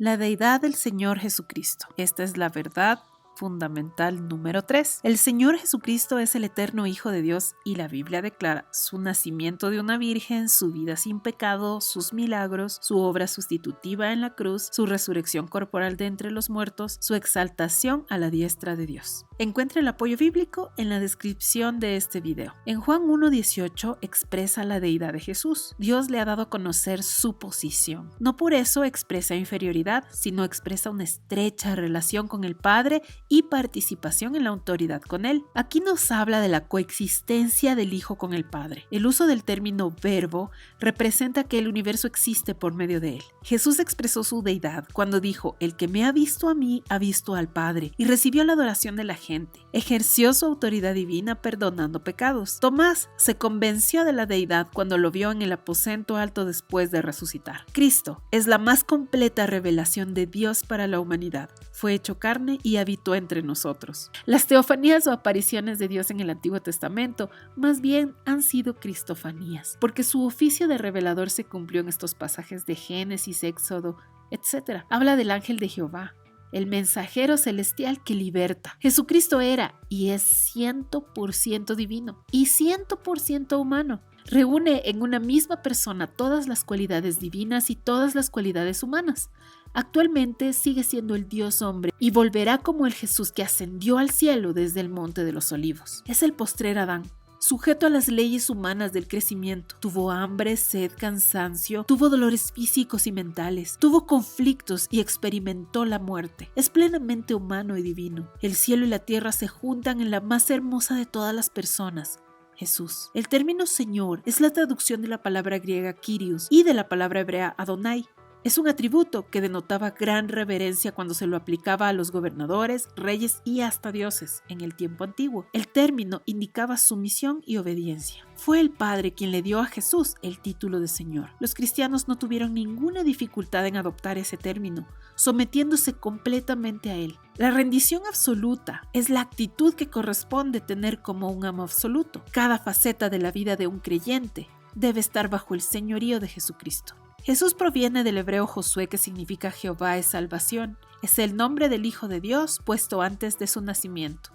La deidad del Señor Jesucristo. Esta es la verdad fundamental número 3. El Señor Jesucristo es el eterno Hijo de Dios y la Biblia declara su nacimiento de una virgen, su vida sin pecado, sus milagros, su obra sustitutiva en la cruz, su resurrección corporal de entre los muertos, su exaltación a la diestra de Dios. Encuentra el apoyo bíblico en la descripción de este video. En Juan 1:18 expresa la deidad de Jesús. Dios le ha dado a conocer su posición. No por eso expresa inferioridad, sino expresa una estrecha relación con el Padre y participación en la autoridad con Él. Aquí nos habla de la coexistencia del Hijo con el Padre. El uso del término verbo representa que el universo existe por medio de Él. Jesús expresó su deidad cuando dijo: el que me ha visto a mí ha visto al Padre, y recibió la adoración de la gente. Ejerció su autoridad divina perdonando pecados. Tomás se convenció de la deidad cuando lo vio en el aposento alto después de resucitar. Cristo es la más completa revelación de Dios para la humanidad. Fue hecho carne y habitó entre nosotros. Las teofanías o apariciones de Dios en el Antiguo Testamento más bien han sido cristofanías, porque su oficio de revelador se cumplió en estos pasajes de Génesis, Éxodo, etc. Habla del ángel de Jehová, el mensajero celestial que liberta. Jesucristo era y es 100% divino y 100% humano. Reúne en una misma persona todas las cualidades divinas y todas las cualidades humanas. Actualmente sigue siendo el Dios hombre y volverá como el Jesús que ascendió al cielo desde el Monte de los Olivos. Es el postrer Adán, sujeto a las leyes humanas del crecimiento. Tuvo hambre, sed, cansancio, tuvo dolores físicos y mentales, tuvo conflictos y experimentó la muerte. Es plenamente humano y divino. El cielo y la tierra se juntan en la más hermosa de todas las personas, Jesús. El término Señor es la traducción de la palabra griega Kyrios y de la palabra hebrea Adonai. Es un atributo que denotaba gran reverencia cuando se lo aplicaba a los gobernadores, reyes y hasta dioses en el tiempo antiguo. El término indicaba sumisión y obediencia. Fue el Padre quien le dio a Jesús el título de Señor. Los cristianos no tuvieron ninguna dificultad en adoptar ese término, sometiéndose completamente a él. La rendición absoluta es la actitud que corresponde tener como un amo absoluto. Cada faceta de la vida de un creyente debe estar bajo el señorío de Jesucristo. Jesús proviene del hebreo Josué, que significa Jehová es salvación. Es el nombre del Hijo de Dios puesto antes de su nacimiento.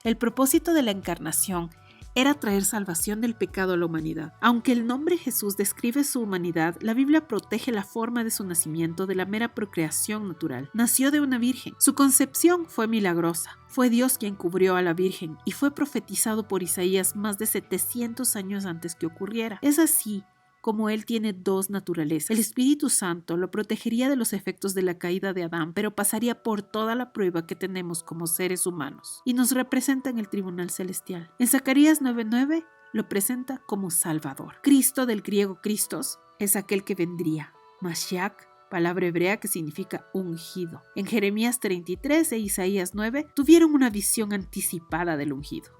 El propósito de la encarnación era traer salvación del pecado a la humanidad. Aunque el nombre Jesús describe su humanidad, la Biblia protege la forma de su nacimiento de la mera procreación natural. Nació de una virgen. Su concepción fue milagrosa. Fue Dios quien cubrió a la virgen y fue profetizado por Isaías más de 700 años antes que ocurriera. Es así como él tiene dos naturalezas. El Espíritu Santo lo protegería de los efectos de la caída de Adán, pero pasaría por toda la prueba que tenemos como seres humanos y nos representa en el tribunal celestial. En Zacarías 9:9 lo presenta como Salvador. Cristo, del griego Christos, es aquel que vendría. Mashiach, palabra hebrea que significa ungido. En Jeremías 33 e Isaías 9 tuvieron una visión anticipada del ungido.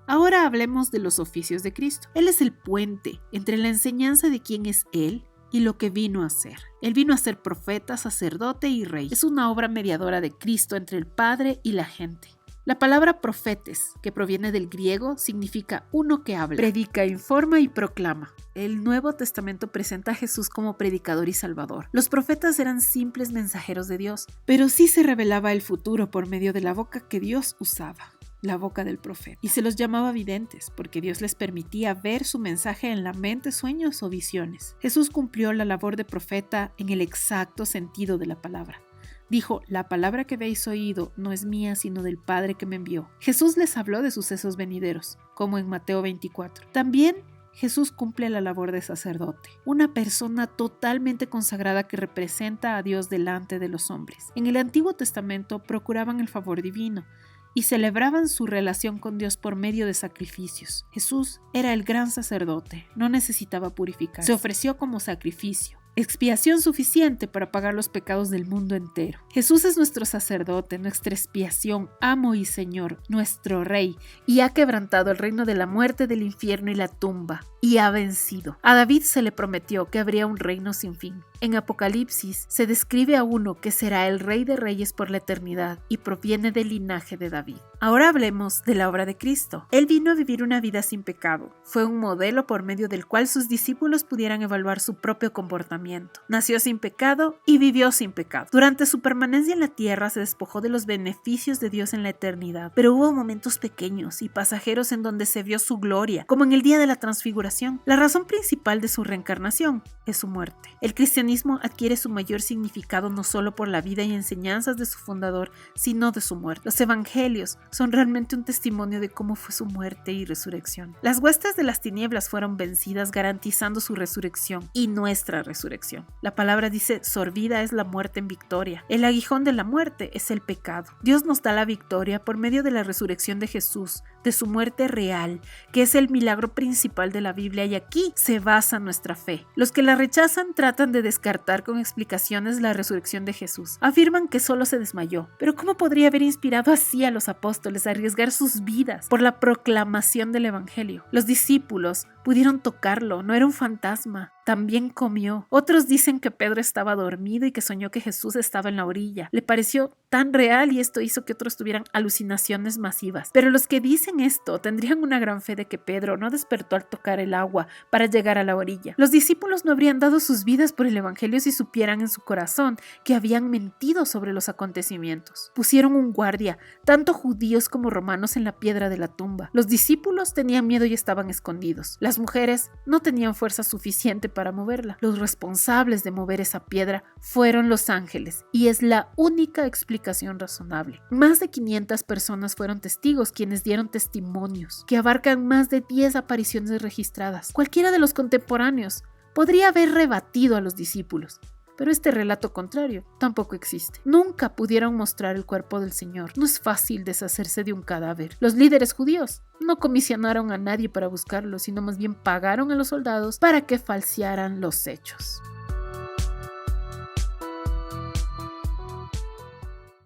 Ahora hablemos de los oficios de Cristo. Él es el puente entre la enseñanza de quién es Él y lo que vino a ser. Él vino a ser profeta, sacerdote y rey. Es una obra mediadora de Cristo entre el Padre y la gente. La palabra profetes, que proviene del griego, significa uno que habla, predica, informa y proclama. El Nuevo Testamento presenta a Jesús como predicador y salvador. Los profetas eran simples mensajeros de Dios, pero sí se revelaba el futuro por medio de la boca que Dios usaba, la boca del profeta, y se los llamaba videntes porque Dios les permitía ver su mensaje en la mente, sueños o visiones. Jesús cumplió la labor de profeta en el exacto sentido de la palabra. Dijo: la palabra que habéis oído no es mía sino del Padre que me envió. Jesús les habló de sucesos venideros, como en Mateo 24. También Jesús cumple la labor de sacerdote, una persona totalmente consagrada que representa a Dios delante de los hombres. En el Antiguo Testamento procuraban el favor divino y celebraban su relación con Dios por medio de sacrificios. Jesús era el gran sacerdote, no necesitaba purificarse. Se ofreció como sacrificio, expiación suficiente para pagar los pecados del mundo entero. Jesús es nuestro sacerdote, nuestra expiación, amo y Señor, nuestro Rey, y ha quebrantado el reino de la muerte, del infierno y la tumba, y ha vencido. A David se le prometió que habría un reino sin fin. En Apocalipsis se describe a uno que será el Rey de Reyes por la eternidad y proviene del linaje de David. Ahora hablemos de la obra de Cristo. Él vino a vivir una vida sin pecado. Fue un modelo por medio del cual sus discípulos pudieran evaluar su propio comportamiento. Nació sin pecado y vivió sin pecado. Durante su permanencia en la tierra se despojó de los beneficios de Dios en la eternidad, pero hubo momentos pequeños y pasajeros en donde se vio su gloria, como en el día de la transfiguración. La razón principal de su reencarnación es su muerte. El cristianismo adquiere su mayor significado no solo por la vida y enseñanzas de su fundador, sino de su muerte. Los evangelios son realmente un testimonio de cómo fue su muerte y resurrección. Las huestes de las tinieblas fueron vencidas, garantizando su resurrección y nuestra resurrección. La palabra dice: sorbida es la muerte en victoria. El aguijón de la muerte es el pecado. Dios nos da la victoria por medio de la resurrección de Jesús, de su muerte real, que es el milagro principal de la Biblia, y aquí se basa nuestra fe. Los que la rechazan tratan de descartar con explicaciones la resurrección de Jesús. Afirman que solo se desmayó. Pero ¿cómo podría haber inspirado así a los apóstoles a arriesgar sus vidas por la proclamación del evangelio? Los discípulos pudieron tocarlo, no era un fantasma. También comió. Otros dicen que Pedro estaba dormido y que soñó que Jesús estaba en la orilla. Le pareció tan real y esto hizo que otros tuvieran alucinaciones masivas. Pero los que dicen esto tendrían una gran fe de que Pedro no despertó al tocar el agua para llegar a la orilla. Los discípulos no habrían dado sus vidas por el evangelio si supieran en su corazón que habían mentido sobre los acontecimientos. Pusieron un guardia, tanto judíos como romanos, en la piedra de la tumba. Los discípulos tenían miedo y estaban escondidos. Las mujeres no tenían fuerza suficiente para moverla. Los responsables de mover esa piedra fueron los ángeles, y es la única explicación razonable. Más de 500 personas fueron testigos, quienes dieron testimonios, que abarcan más de 10 apariciones registradas. Cualquiera de los contemporáneos podría haber rebatido a los discípulos, pero este relato contrario tampoco existe. Nunca pudieron mostrar el cuerpo del Señor. No es fácil deshacerse de un cadáver. Los líderes judíos no comisionaron a nadie para buscarlo, sino más bien pagaron a los soldados para que falsearan los hechos.